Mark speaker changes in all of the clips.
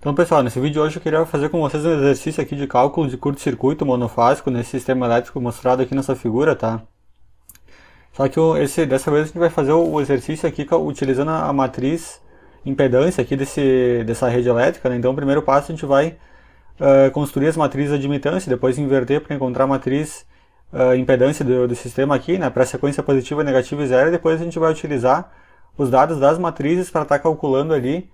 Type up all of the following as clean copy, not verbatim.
Speaker 1: Então, pessoal, nesse vídeo de hoje eu queria fazer com vocês um exercício aqui de cálculo de curto-circuito monofásico nesse sistema elétrico mostrado aqui nessa figura, tá? Só que dessa vez a gente vai fazer o exercício aqui utilizando a matriz impedância aqui dessa rede elétrica, né? Então, o primeiro passo a gente vai construir as matrizes de admitância, depois inverter para encontrar a matriz impedância do sistema aqui, né? Para sequência positiva, negativa e zero, e depois a gente vai utilizar os dados das matrizes para estar calculando ali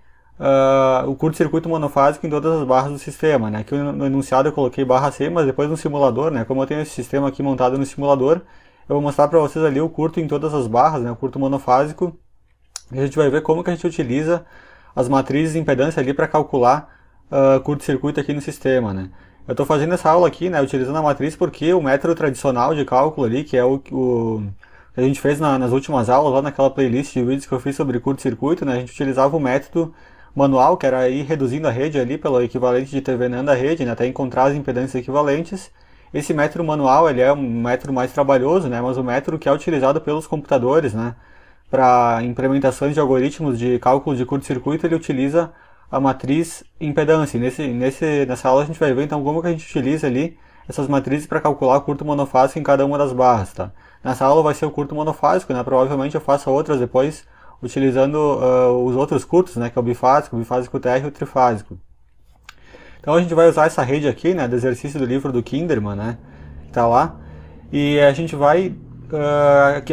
Speaker 1: o curto-circuito monofásico em todas as barras do sistema, né? Aqui no enunciado eu coloquei barra C, mas depois no simulador, né? Como eu tenho esse sistema aqui montado no simulador, eu vou mostrar para vocês ali o curto em todas as barras, né? O curto monofásico. E a gente vai ver como que a gente utiliza as matrizes de impedância ali para calcular curto-circuito aqui no sistema, né? Eu estou fazendo essa aula aqui, né? Utilizando a matriz porque o método tradicional de cálculo ali, que é o que a gente fez nas últimas aulas, lá naquela playlist de vídeos que eu fiz sobre curto-circuito, né? A gente utilizava o método manual, que era ir reduzindo a rede ali pelo equivalente de TVNAND da rede, né, até encontrar as impedâncias equivalentes. Esse método manual ele é um método mais trabalhoso, né, mas o método que é utilizado pelos computadores, né, para implementações de algoritmos de cálculo de curto-circuito, ele utiliza a matriz impedância. Nessa aula a gente vai ver então como que a gente utiliza ali essas matrizes para calcular o curto monofásico em cada uma das barras, tá? Nessa aula vai ser o curto monofásico, né, provavelmente eu faço outras depois utilizando os outros curtos, né, que é o bifásico TR e o trifásico. Então a gente vai usar essa rede aqui, né, do exercício do livro do Kinderman, né, que tá lá, e a gente vai,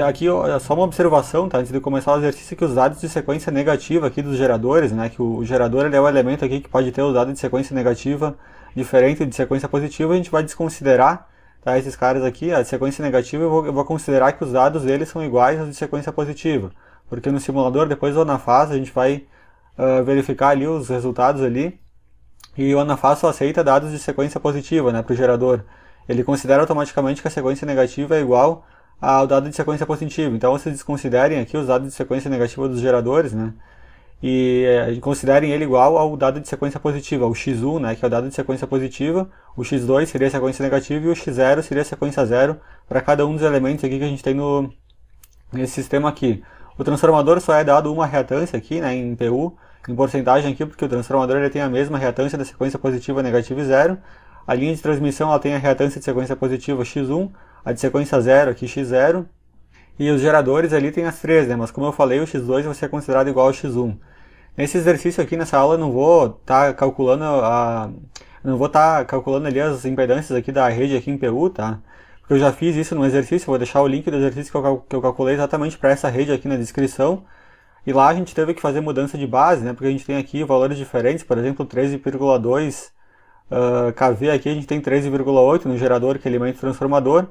Speaker 1: aqui é só uma observação, tá, antes de começar o exercício, que os dados de sequência negativa aqui dos geradores, né, que o gerador ele é o elemento aqui que pode ter os dados de sequência negativa diferente de sequência positiva, a gente vai desconsiderar, tá, esses caras aqui, a sequência negativa, eu vou considerar que os dados deles são iguais aos de sequência positiva. Porque no simulador, depois do Anafaz, a gente vai verificar ali os resultados ali, e o Anafaz só aceita dados de sequência positiva, né, para o gerador. Ele considera automaticamente que a sequência negativa é igual ao dado de sequência positiva. Então vocês desconsiderem aqui os dados de sequência negativa dos geradores, né, e considerem ele igual ao dado de sequência positiva, o x1, né, que é o dado de sequência positiva, o x2 seria a sequência negativa e o x0 seria a sequência zero para cada um dos elementos aqui que a gente tem nesse sistema aqui. O transformador só é dado uma reatância aqui, né, em PU, em porcentagem aqui, porque o transformador ele tem a mesma reatância da sequência positiva, negativa e zero. A linha de transmissão ela tem a reatância de sequência positiva x1, a de sequência zero aqui x0. E os geradores ali tem as três, né, mas como eu falei, o x2 vai ser considerado igual ao x1. Nesse exercício aqui, nessa aula, eu não vou estar calculando ali as impedâncias aqui da rede aqui em PU, tá? Eu já fiz isso no exercício, vou deixar o link do exercício que eu calculei exatamente para essa rede aqui na descrição. E lá a gente teve que fazer mudança de base, né? Porque a gente tem aqui valores diferentes, por exemplo, 13,2 kV, aqui a gente tem 13,8 no gerador que alimenta o transformador.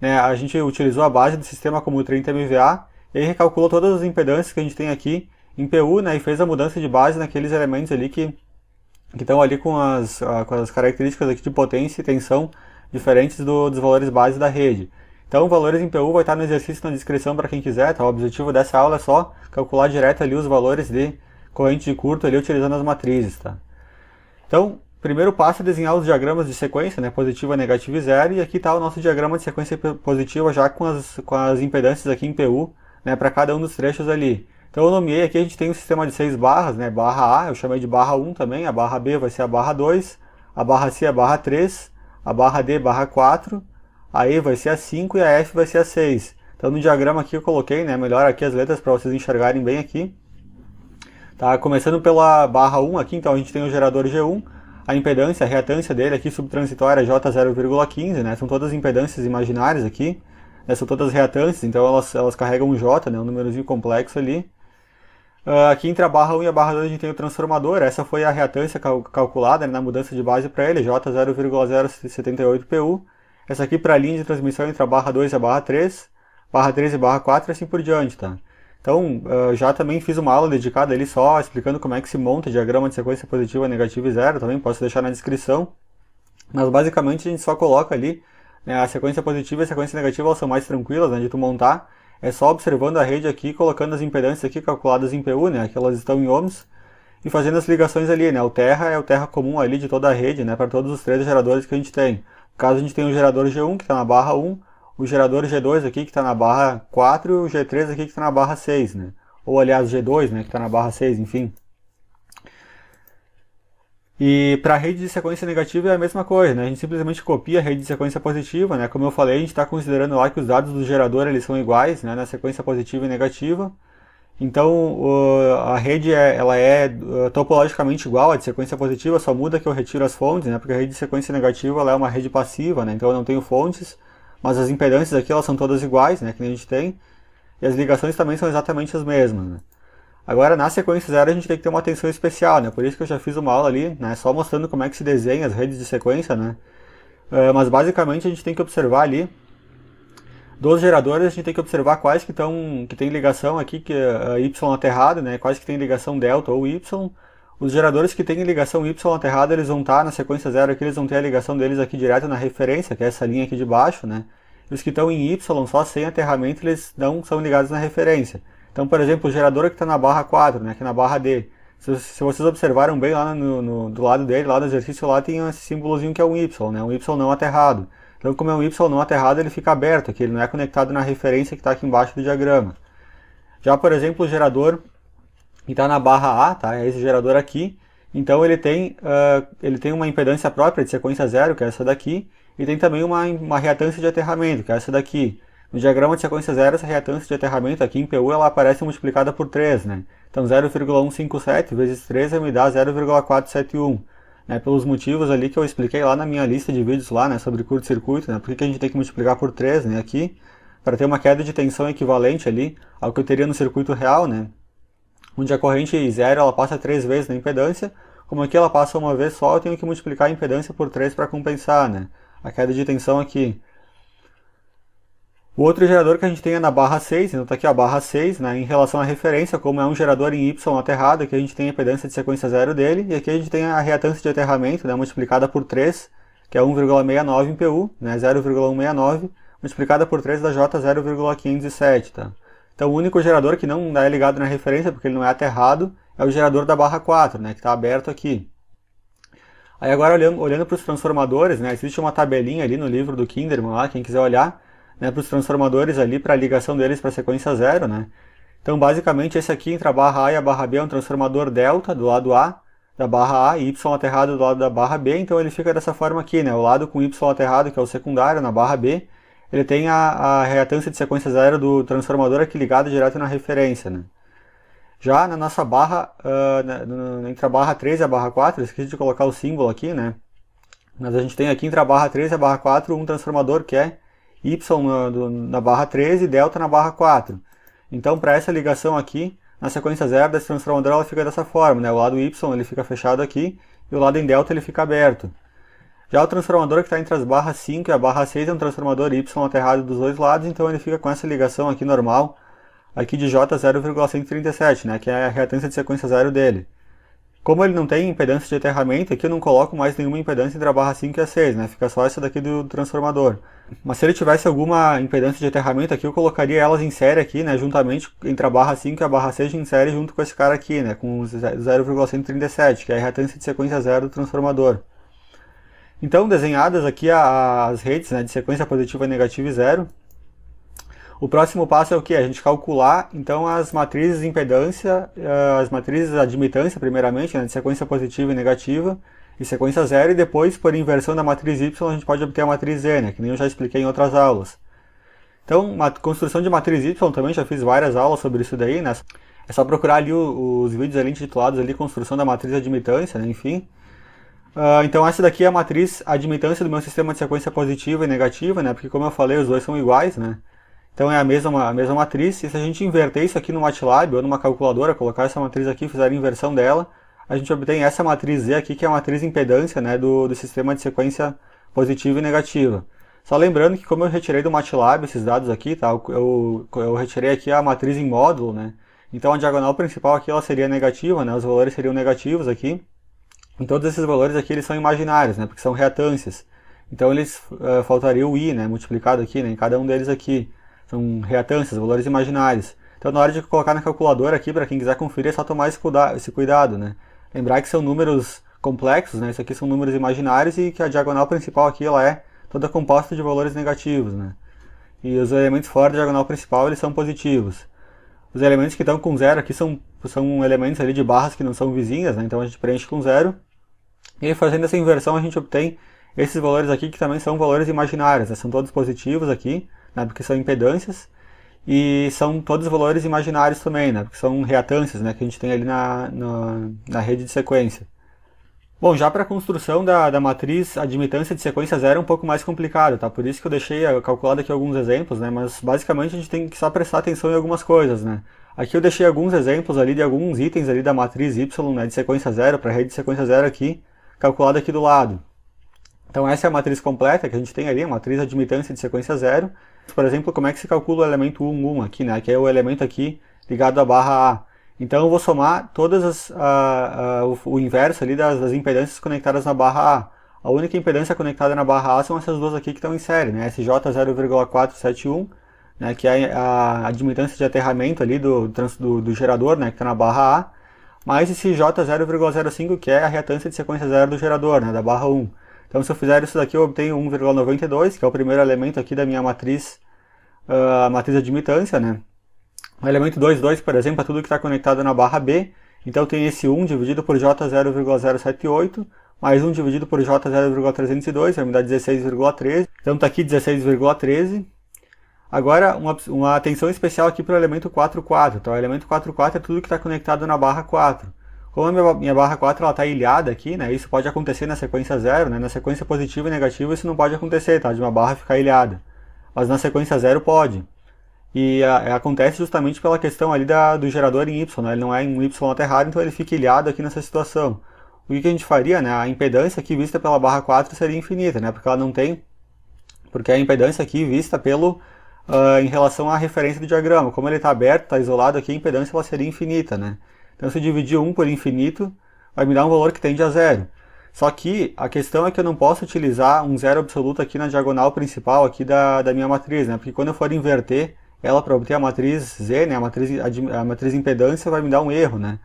Speaker 1: Né? A gente utilizou a base do sistema como 30 MVA e aí recalculou todas as impedâncias que a gente tem aqui em PU, né? E fez a mudança de base naqueles elementos ali que estão ali com as características aqui de potência e tensão diferentes dos valores base da rede. Então, valores em PU vai estar no exercício na descrição para quem quiser, tá? O objetivo dessa aula é só calcular direto ali os valores de corrente de curto ali utilizando as matrizes, tá? Então, primeiro passo é desenhar os diagramas de sequência, né? Positiva, negativa e zero, e aqui está o nosso diagrama de sequência positiva já com as impedâncias aqui em PU, né? Para cada um dos trechos ali. Então eu nomeei aqui, a gente tem um sistema de 6 barras, né? Barra A, eu chamei de barra 1 também, a barra B vai ser a barra 2, a barra C a barra 3, a barra D barra 4, a E vai ser a 5 e a F vai ser a 6. Então no diagrama aqui eu coloquei, né, melhor aqui as letras para vocês enxergarem bem aqui. Tá, começando pela barra 1 aqui, então a gente tem o gerador G1, a impedância, a reatância dele aqui subtransitória é J0,15, né, são todas impedâncias imaginárias aqui, né, são todas reatâncias, então elas carregam um J, né, um númerozinho complexo ali. Aqui entre a barra 1 e a barra 2 a gente tem o transformador, essa foi a reatância calculada, né, na mudança de base para ele, J0,078 PU. Essa aqui para a linha de transmissão entre a barra 2 e a barra 3 e barra 4 e assim por diante, tá? Então, já também fiz uma aula dedicada ali só explicando como é que se monta o diagrama de sequência positiva, negativa e zero, também posso deixar na descrição. Mas basicamente a gente só coloca ali, né, a sequência positiva e a sequência negativa, elas são mais tranquilas, né, de tu montar. É só observando a rede aqui, colocando as impedâncias aqui calculadas em PU, né, que elas estão em ohms, e fazendo as ligações ali, né, o terra é o terra comum ali de toda a rede, né, para todos os três geradores que a gente tem. No caso a gente tem o gerador G1 que está na barra 1, o gerador G2 aqui que está na barra 4 e o G3 aqui que está na barra 6, né, ou aliás G2, né, que está na barra 6, enfim. E para a rede de sequência negativa é a mesma coisa, né? A gente simplesmente copia a rede de sequência positiva, né? Como eu falei, a gente está considerando lá que os dados do gerador eles são iguais, né? Na sequência positiva e negativa. Então a rede ela é topologicamente igual à de sequência positiva, só muda que eu retiro as fontes, né? Porque a rede de sequência negativa ela é uma rede passiva, né? Então eu não tenho fontes, mas as impedâncias aqui elas são todas iguais, né? Que nem a gente tem. E as ligações também são exatamente as mesmas, né? Agora, na sequência zero, a gente tem que ter uma atenção especial, né? Por isso que eu já fiz uma aula ali, né? Só mostrando como é que se desenha as redes de sequência, né? Mas basicamente a gente tem que observar ali, dos geradores, a gente tem que observar quais que tem ligação aqui, que é Y aterrado, né? Quais que tem ligação delta ou Y. Os geradores que têm ligação Y aterrada, eles vão estar na sequência zero aqui, eles vão ter a ligação deles aqui direto na referência, que é essa linha aqui de baixo, né? E os que estão em Y, só sem aterramento, eles não são ligados na referência. Então, por exemplo, o gerador que está na barra 4, né, aqui na barra D, se vocês observaram bem lá do lado dele, lá no exercício, lá tem esse símbolozinho que é um Y, né, um Y não aterrado. Então, como é um Y não aterrado, ele fica aberto aqui, ele não é conectado na referência que está aqui embaixo do diagrama. Já, por exemplo, o gerador que está na barra A, tá, é esse gerador aqui, então ele tem uma impedância própria de sequência zero, que é essa daqui, e tem também uma reatância de aterramento, que é essa daqui. No diagrama de sequência zero, essa reatância de aterramento aqui em PU, ela aparece multiplicada por 3, né? Então 0,157 vezes 3 vai me dar 0,471. Né? Pelos motivos ali que eu expliquei lá na minha lista de vídeos lá, né, sobre curto-circuito, né? Por que a gente tem que multiplicar por 3, né, aqui? Para ter uma queda de tensão equivalente ali ao que eu teria no circuito real, né? Onde a corrente zero ela passa 3 vezes na impedância, como aqui ela passa uma vez só, eu tenho que multiplicar a impedância por 3 para compensar, né? A queda de tensão aqui. O outro gerador que a gente tem é na barra 6, então está aqui a barra 6, né, em relação à referência, como é um gerador em Y aterrado, aqui a gente tem a impedância de sequência zero dele, e aqui a gente tem a reatância de aterramento, né, multiplicada por 3, que é 1,69 em PU, né, 0,169, multiplicada por 3 da J 0,507. Tá? Então o único gerador que não é ligado na referência, porque ele não é aterrado, é o gerador da barra 4, né, que está aberto aqui. Aí agora olhando para os transformadores, né, existe uma tabelinha ali no livro do Kinderman, lá, quem quiser olhar, né, para os transformadores ali, para a ligação deles para a sequência zero, né? Então, basicamente, esse aqui entre a barra A e a barra B é um transformador delta do lado A da barra A e Y aterrado do lado da barra B, então ele fica dessa forma aqui, né? O lado com Y aterrado, que é o secundário, na barra B, ele tem a reatância de sequência zero do transformador aqui ligado direto na referência, né? Já na nossa barra, entre a barra 3 e a barra 4, eu esqueci de colocar o símbolo aqui, né? Mas a gente tem aqui entre a barra 3 e a barra 4 um transformador que é Y na barra 13 e delta na barra 4. Então, para essa ligação aqui, na sequência zero desse transformador, ela fica dessa forma, né? O lado Y ele fica fechado aqui e o lado em delta ele fica aberto. Já o transformador que está entre as barras 5 e a barra 6 é um transformador Y aterrado dos dois lados, então ele fica com essa ligação aqui normal, aqui de J 0,137, né? Que é a reatância de sequência zero dele. Como ele não tem impedância de aterramento, aqui eu não coloco mais nenhuma impedância entre a barra 5 e a 6, né? Fica só essa daqui do transformador. Mas se ele tivesse alguma impedância de aterramento aqui, eu colocaria elas em série aqui, né? Juntamente entre a barra 5 e a barra 6 em série junto com esse cara aqui, né? Com 0,137, que é a reatância de sequência zero do transformador. Então, desenhadas aqui as redes, né, de sequência positiva, negativa e zero. O próximo passo é o que? A gente calcular, então, as matrizes de impedância, as matrizes de admitância, primeiramente, né, de sequência positiva e negativa, e sequência zero, e depois, por inversão da matriz Y, a gente pode obter a matriz Z, né, que nem eu já expliquei em outras aulas. Então, construção de matriz Y, também já fiz várias aulas sobre isso daí, né? É só procurar ali os vídeos ali intitulados ali, construção da matriz de admitância, né, enfim. Então essa daqui é a matriz admitância do meu sistema de sequência positiva e negativa, né, porque como eu falei, os dois são iguais, né. Então é a mesma matriz, e se a gente inverter isso aqui no MATLAB ou numa calculadora, colocar essa matriz aqui e fizer a inversão dela, a gente obtém essa matriz Z aqui, que é a matriz impedância, né, do sistema de sequência positiva e negativa. Só lembrando que como eu retirei do MATLAB esses dados aqui, tá, eu retirei aqui a matriz em módulo, né, então a diagonal principal aqui ela seria negativa, né, os valores seriam negativos aqui, e todos esses valores aqui eles são imaginários, né, porque são reatâncias. Então eles faltaria o I, né, multiplicado aqui, né, em cada um deles aqui. São reatâncias, valores imaginários. Então na hora de colocar na calculadora aqui, para quem quiser conferir, é só tomar esse cuidado, né. Lembrar que são números complexos, né, isso aqui são números imaginários e que a diagonal principal aqui ela é toda composta de valores negativos, né. E os elementos fora da diagonal principal eles são positivos. Os elementos que estão com zero aqui são elementos ali de barras que não são vizinhas, né, então a gente preenche com zero. E aí, fazendo essa inversão, a gente obtém esses valores aqui, que também são valores imaginários, né? São todos positivos aqui, né? Porque são impedâncias, e são todos valores imaginários também, né? Porque são reatâncias, né? Que a gente tem ali na rede de sequência. Bom, já para a construção da matriz, a admitância de sequência zero é um pouco mais complicado, tá? Por isso que eu deixei calculado aqui alguns exemplos, né? Mas basicamente a gente tem que só prestar atenção em algumas coisas, né? Aqui eu deixei alguns exemplos ali de alguns itens ali da matriz Y, né, de sequência zero, para a rede de sequência zero aqui, calculada aqui do lado. Então essa é a matriz completa que a gente tem ali, a matriz admitância de sequência zero. Por exemplo, como é que se calcula o elemento 1, 1 aqui, né? Que é o elemento aqui ligado à barra A. Então eu vou somar todas o inverso ali das impedâncias conectadas na barra A. A única impedância conectada na barra A são essas duas aqui que estão em série, né? SJ 0,471, né? Que é a admitância de aterramento ali do gerador, né? Que está na barra A, mais esse J 0,05, que é a reatância de sequência zero do gerador, né? Da barra 1. Então se eu fizer isso daqui eu obtenho 1,92, que é o primeiro elemento aqui da minha matriz, a matriz de admitância, né? O elemento 2, 2, por exemplo, é tudo que está conectado na barra B. Então tem esse 1 dividido por J 0,078, mais 1 dividido por J 0,302, vai me dar 16,13. Então está aqui 16,13. Agora, uma atenção especial aqui para o elemento 4, 4. Então o elemento 4, 4 é tudo que está conectado na barra 4. Como a minha barra 4 está ilhada aqui, né, isso pode acontecer na sequência 0, né, na sequência positiva e negativa isso não pode acontecer, tá, de uma barra ficar ilhada. Mas na sequência 0 pode. E acontece justamente pela questão ali do gerador em Y, né? Ele não é em Y aterrado, então ele fica ilhado aqui nessa situação. O que a gente faria, né? A impedância aqui vista pela barra 4 seria infinita, né? Porque ela não tem... Porque a impedância aqui vista em relação à referência do diagrama. Como ele está aberto, está isolado aqui, a impedância ela seria infinita, né? Então se eu dividir 1 por infinito, vai me dar um valor que tende a zero. Só que a questão é que eu não posso utilizar um zero absoluto aqui na diagonal principal aqui da minha matriz, né? Porque quando eu for inverter ela para obter a matriz Z, né, a matriz impedância, vai me dar um erro, né?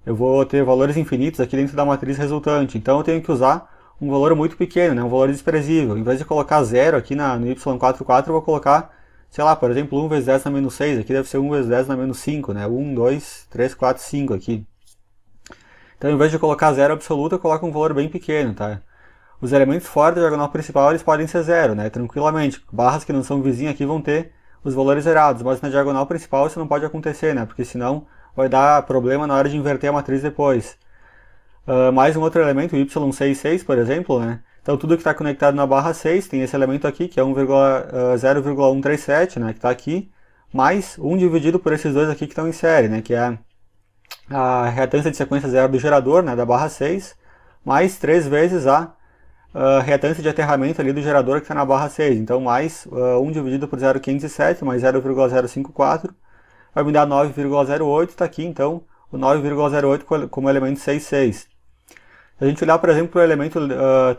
Speaker 1: Eu vou ter valores infinitos aqui dentro da matriz resultante, então eu tenho que usar um valor muito pequeno, né, um valor desprezível. Em vez de colocar 0 aqui no Y44, eu vou colocar, sei lá, por exemplo, 1 vezes 10 na menos 6, aqui deve ser 1 vezes 10 na menos 5, né? 1, 2, 3, 4, 5 aqui. Então, em vez de colocar 0 absoluto, eu coloco um valor bem pequeno, tá? Os elementos fora da diagonal principal, eles podem ser 0, né? Tranquilamente. Barras que não são vizinhas aqui vão ter os valores zerados, mas na diagonal principal isso não pode acontecer, né? Porque senão vai dar problema na hora de inverter a matriz depois. Mais um outro elemento, o Y66, por exemplo, né? Então tudo que está conectado na barra 6 tem esse elemento aqui, que é 0,137, né? Que está aqui, mais 1 dividido por esses dois aqui que estão em série, né? Que é a reatância de sequência zero do gerador, né? Da barra 6, mais 3 vezes a reatância de aterramento ali do gerador que está na barra 6. Então, mais 1 dividido por 0,507, mais 0,054, vai me dar 9,08, está aqui, então, o 9,08 como elemento 6,6. Se a gente olhar, por exemplo, para o elemento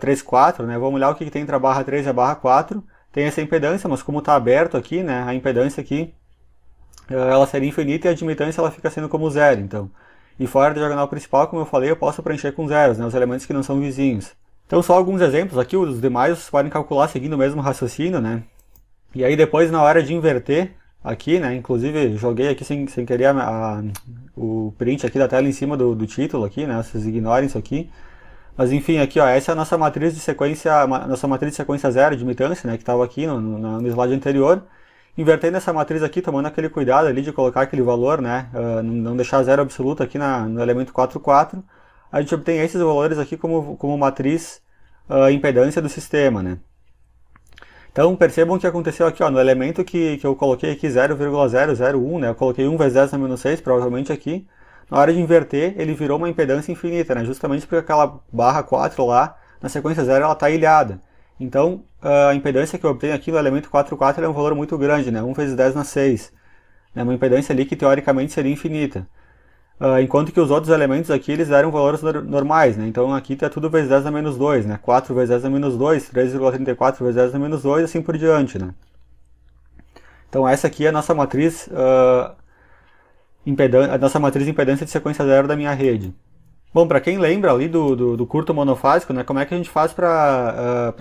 Speaker 1: 3,4, né, vamos olhar o que tem entre a barra 3 e a barra 4, tem essa impedância, mas como está aberto aqui, né, a impedância aqui, ela seria infinita e a admitância ela fica sendo como zero, então. E fora da diagonal principal, como eu falei, eu posso preencher com zeros, né, os elementos que não são vizinhos. Então só alguns exemplos aqui, os demais vocês podem calcular seguindo o mesmo raciocínio, né? E aí depois na hora de inverter aqui, né? Inclusive joguei aqui sem querer o print aqui da tela em cima do título aqui, né? Vocês ignorem isso aqui. Mas enfim, aqui ó, essa é a nossa matriz de sequência, zero de admitância, né? Que estava aqui no slide anterior. Invertendo essa matriz aqui, tomando aquele cuidado ali de colocar aquele valor, né? Não deixar zero absoluto aqui no elemento 4, 4. A gente obtém esses valores aqui como matriz impedância do sistema, né? Então percebam o que aconteceu aqui, ó, no elemento que eu coloquei aqui 0,001, né? Eu coloquei 1 vezes 10 na menos 6, provavelmente aqui. Na hora de inverter, ele virou uma impedância infinita, né? Justamente porque aquela barra 4 lá, na sequência 0, ela está ilhada. Então a impedância que eu obtenho aqui no elemento 4, 4 é um valor muito grande, né? 1 vezes 10 na 6. É uma impedância ali que teoricamente seria infinita. Enquanto que os outros elementos aqui, eles deram valores normais, né? Então aqui está tudo vezes 10 na menos 2, né? 4 vezes 10 na menos 2, 3,34 vezes 10 na menos 2, assim por diante, né? Então essa aqui é a nossa matriz, impedância de sequência zero da minha rede. Bom, para quem lembra ali do curto monofásico, né? Como é que a gente faz para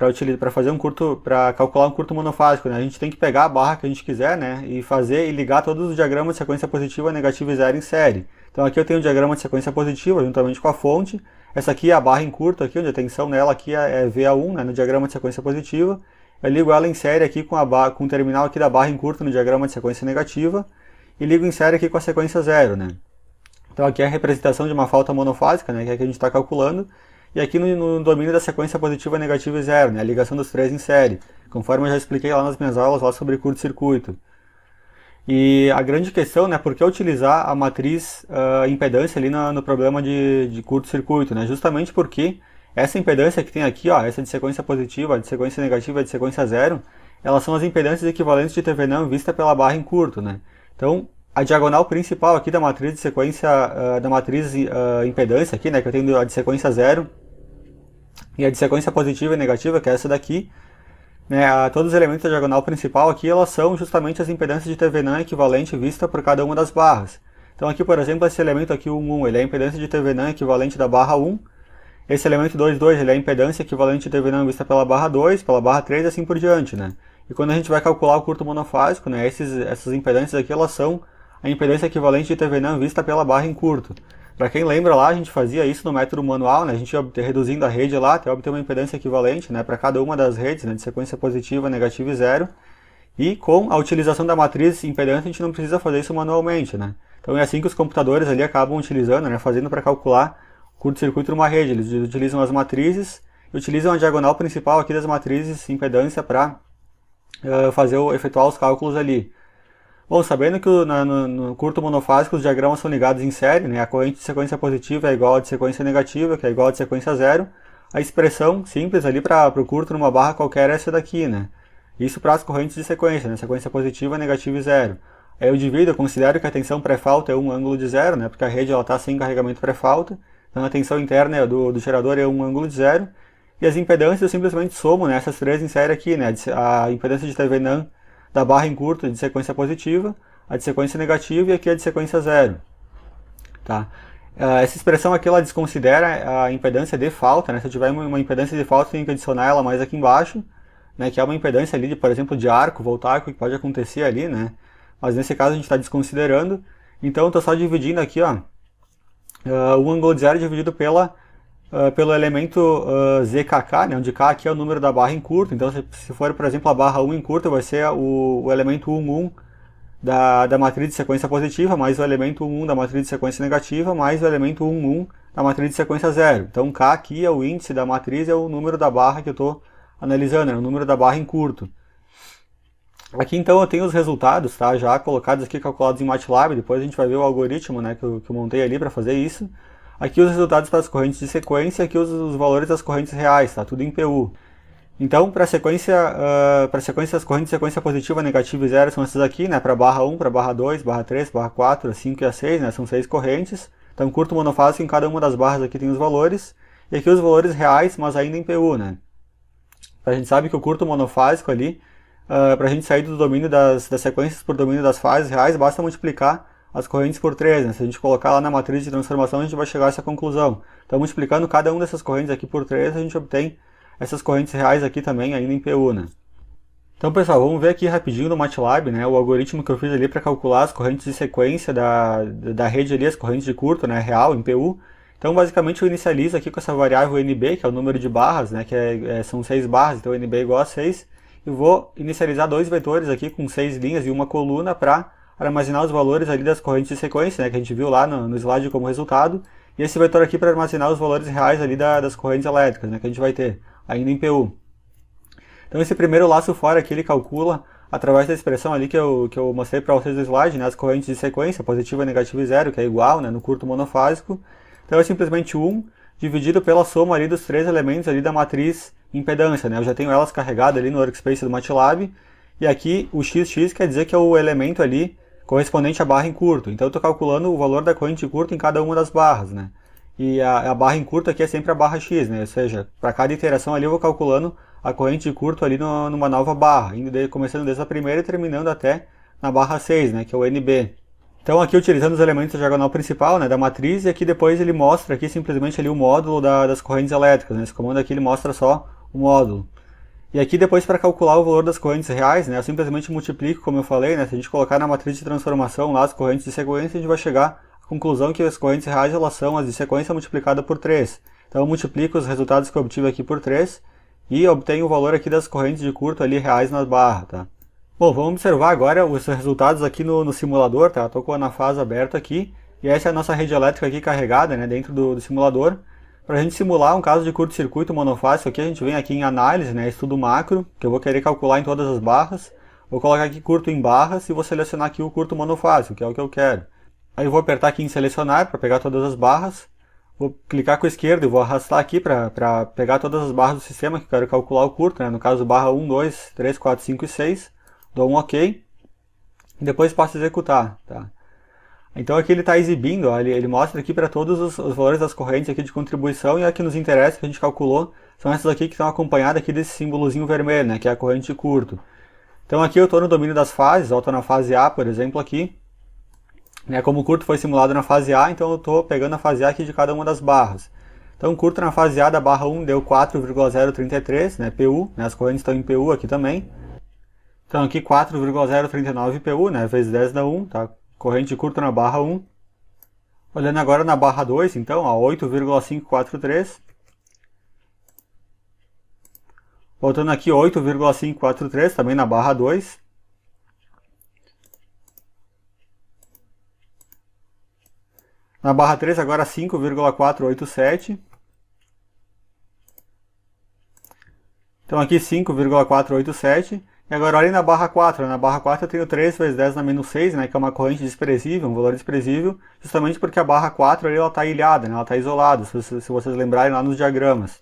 Speaker 1: calcular um curto monofásico, né? A gente tem que pegar a barra que a gente quiser, né? E ligar todos os diagramas de sequência positiva, negativa e zero em série. Então aqui eu tenho o diagrama de sequência positiva juntamente com a fonte. Essa aqui é a barra em curto, aqui, onde a tensão nela aqui é VA1, né, no diagrama de sequência positiva. Eu ligo ela em série aqui com o terminal aqui da barra em curto no diagrama de sequência negativa. E ligo em série aqui com a sequência 0, né. Então aqui é a representação de uma falta monofásica, né, que é a que a gente está calculando. E aqui no domínio da sequência positiva, negativa e 0, né, a ligação dos três em série. Conforme eu já expliquei lá nas minhas aulas lá sobre curto-circuito. E a grande questão, né, por que utilizar a matriz impedância ali no problema de curto-circuito, né? Justamente porque essa impedância que tem aqui, ó, essa de sequência positiva, a de sequência negativa e a de sequência 0, elas são as impedâncias equivalentes de Thevenin vista pela barra em curto, né? Então, a diagonal principal aqui da matriz de sequência, impedância aqui, né, que eu tenho a de sequência 0 e a de sequência positiva e negativa, que é essa daqui, né, todos os elementos da diagonal principal aqui, elas são justamente as impedâncias de Thevenin equivalente vista por cada uma das barras. Então aqui, por exemplo, esse elemento aqui, o 1, 1, ele é a impedância de Thevenin equivalente da barra 1. Esse elemento 2, 2, ele é a impedância equivalente de Thevenin vista pela barra 2, pela barra 3 e assim por diante, né. E quando a gente vai calcular o curto monofásico, né, essas impedâncias aqui, elas são a impedância equivalente de Thevenin vista pela barra em curto. Para quem lembra lá, a gente fazia isso no método manual, né? A gente ia reduzindo a rede lá até obter uma impedância equivalente, né, para cada uma das redes, né, de sequência positiva, negativa e 0. E com a utilização da matriz impedância, a gente não precisa fazer isso manualmente, né? Então é assim que os computadores ali acabam utilizando, né, fazendo para calcular o curto-circuito numa rede. Eles utilizam as matrizes e utilizam a diagonal principal aqui das matrizes impedância para efetuar os cálculos ali. Bom, sabendo que no curto monofásico os diagramas são ligados em série, né, a corrente de sequência positiva é igual a de sequência negativa, que é igual a de sequência 0, a expressão simples ali para o curto numa barra qualquer é essa daqui, né? Isso para as correntes de sequência, né, sequência positiva, negativa e 0. Aí eu considero que a tensão pré-falta é um ângulo de 0, né, porque a rede está sem carregamento pré-falta, então a tensão interna do gerador é um ângulo de 0, e as impedâncias eu simplesmente somo, né, essas três em série aqui, né, a impedância de Thevenin da barra em curto de sequência positiva, a de sequência negativa e aqui a de sequência 0. Tá? Essa expressão aqui ela desconsidera a impedância de falta, né? Se eu tiver uma impedância de falta, eu tenho que adicionar ela mais aqui embaixo, né? Que é uma impedância ali, por exemplo, de arco voltaico, que pode acontecer ali, né? Mas nesse caso a gente está desconsiderando. Então eu estou só dividindo aqui, ó, o ângulo de 0 dividido pelo elemento ZKK, né, onde K aqui é o número da barra em curto. Então se for, por exemplo, a barra 1 em curto, vai ser o elemento 1, 1 da matriz de sequência positiva, mais o elemento 1, 1 da matriz de sequência negativa, mais o elemento 1, 1 da matriz de sequência 0. Então K aqui é o índice da matriz, é o número da barra que eu estou analisando, é o número da barra em curto. Aqui então eu tenho os resultados, tá, já colocados aqui, calculados em MATLAB. Depois a gente vai ver o algoritmo, né, que eu montei ali para fazer isso. Aqui os resultados para as correntes de sequência, aqui os valores das correntes reais, tá? Tudo em PU. Então, para sequência, as correntes de sequência positiva, negativa e 0 são essas aqui, né? Para barra 1, para barra 2, barra 3, barra 4, a 5 e a 6, né? São 6 correntes. Então, curto monofásico, em cada uma das barras aqui tem os valores. E aqui os valores reais, mas ainda em PU, né? A gente sabe que o curto monofásico ali, para a gente sair do domínio das sequências por domínio das fases reais, basta multiplicar as correntes por 3, né? Se a gente colocar lá na matriz de transformação, a gente vai chegar a essa conclusão. Então, multiplicando cada uma dessas correntes aqui por 3, a gente obtém essas correntes reais aqui também, ainda em PU, né? Então, pessoal, vamos ver aqui rapidinho no MATLAB, né, o algoritmo que eu fiz ali para calcular as correntes de sequência da rede ali, as correntes de curto, né, real, em PU. Então, basicamente, eu inicializo aqui com essa variável NB, que é o número de barras, né, que são 6 barras, então NB é igual a 6. E vou inicializar dois vetores aqui com 6 linhas e uma coluna para armazenar os valores ali das correntes de sequência, né, que a gente viu lá no slide como resultado, e esse vetor aqui para armazenar os valores reais ali das correntes elétricas, né, que a gente vai ter ainda em PU. Então esse primeiro laço fora aqui ele calcula através da expressão ali que eu mostrei para vocês no slide, né, as correntes de sequência, positiva, negativa e 0, que é igual, né, no curto monofásico. Então é simplesmente 1 dividido pela soma ali dos 3 elementos ali da matriz impedância, né, eu já tenho elas carregadas ali no workspace do MATLAB, e aqui o XX quer dizer que é o elemento ali correspondente à barra em curto. Então eu estou calculando o valor da corrente de curto em cada uma das barras, né? E a barra em curto aqui é sempre a barra X, né? Ou seja, para cada iteração ali eu vou calculando a corrente de curto ali numa nova barra, começando desde a primeira e terminando até na barra 6, né? Que é o NB. Então aqui utilizando os elementos da diagonal principal, né? Da matriz, e aqui depois ele mostra aqui simplesmente ali o módulo das correntes elétricas, né? Esse comando aqui ele mostra só o módulo. E aqui depois para calcular o valor das correntes reais, né, eu simplesmente multiplico, como eu falei, né, se a gente colocar na matriz de transformação lá as correntes de sequência, a gente vai chegar à conclusão que as correntes reais elas são as de sequência multiplicada por 3. Então eu multiplico os resultados que eu obtive aqui por 3 e obtenho o valor aqui das correntes de curto ali reais nas barras, tá? Bom, vamos observar agora os resultados aqui no simulador, tá? Estou com a anafase aberta aqui e essa é a nossa rede elétrica aqui carregada, né, dentro do simulador. Para a gente simular um caso de curto-circuito monofásico aqui, a gente vem aqui em análise, né, estudo macro, que eu vou querer calcular em todas as barras. Vou colocar aqui curto em barras e vou selecionar aqui o curto monofásico, que é o que eu quero. Aí eu vou apertar aqui em selecionar para pegar todas as barras. Vou clicar com a esquerda e vou arrastar aqui para pegar todas as barras do sistema que eu quero calcular o curto, né, no caso barra 1, 2, 3, 4, 5 e 6. Dou um OK. E depois passo a executar, tá? Então aqui ele está exibindo, ó, ele mostra aqui para todos os valores das correntes aqui de contribuição, e a que nos interessa, que a gente calculou, são essas aqui que estão acompanhadas aqui desse símbolozinho vermelho, né, que é a corrente de curto. Então aqui eu estou no domínio das fases, eu estou na fase A, por exemplo, aqui. Né, como o curto foi simulado na fase A, então eu estou pegando a fase A aqui de cada uma das barras. Então o curto na fase A da barra 1 deu 4,033, né, PU, né, as correntes estão em PU aqui também. Então aqui 4,039 PU, né, vezes 10 dá 1, tá? Corrente de curto na barra 1. Olhando agora na barra 2, então, ó, 8,543. Voltando aqui, 8,543, também na barra 2. Na barra 3, agora 5,487. Então aqui 5,487. E agora olhem na barra 4. Na barra 4 eu tenho 3 vezes 10 na menos 6, né, que é uma corrente desprezível, um valor desprezível, justamente porque a barra 4 ali, ela está ilhada, né, ela está isolada, se vocês lembrarem lá nos diagramas.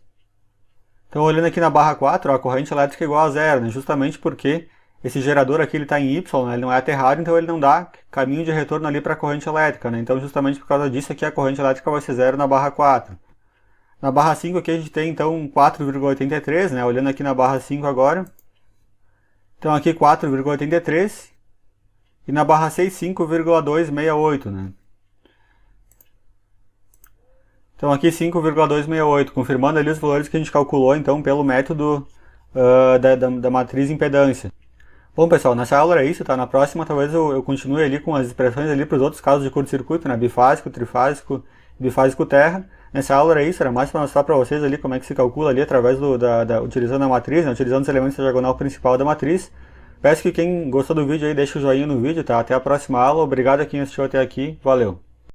Speaker 1: Então olhando aqui na barra 4, ó, a corrente elétrica é igual a zero, né, justamente porque esse gerador aqui está em Y, né, ele não é aterrado, então ele não dá caminho de retorno ali para a corrente elétrica, né, então justamente por causa disso aqui a corrente elétrica vai ser zero na barra 4. Na barra 5 aqui a gente tem então 4,83, né, olhando aqui na barra 5 agora. Então aqui 4,83 e na barra 6 5,268, né? Então aqui 5,268, confirmando ali os valores que a gente calculou então pelo método da matriz impedância. Bom pessoal, nessa aula era isso, tá? Na próxima talvez eu continue ali com as expressões ali para os outros casos de curto-circuito, né? Bifásico, trifásico, bifásico terra. Nessa aula era isso, era mais para mostrar para vocês ali como é que se calcula ali através utilizando a matriz, né? Utilizando os elementos da diagonal principal da matriz. Peço que quem gostou do vídeo aí deixe o joinha no vídeo, tá? Até a próxima aula, obrigado a quem assistiu até aqui, valeu!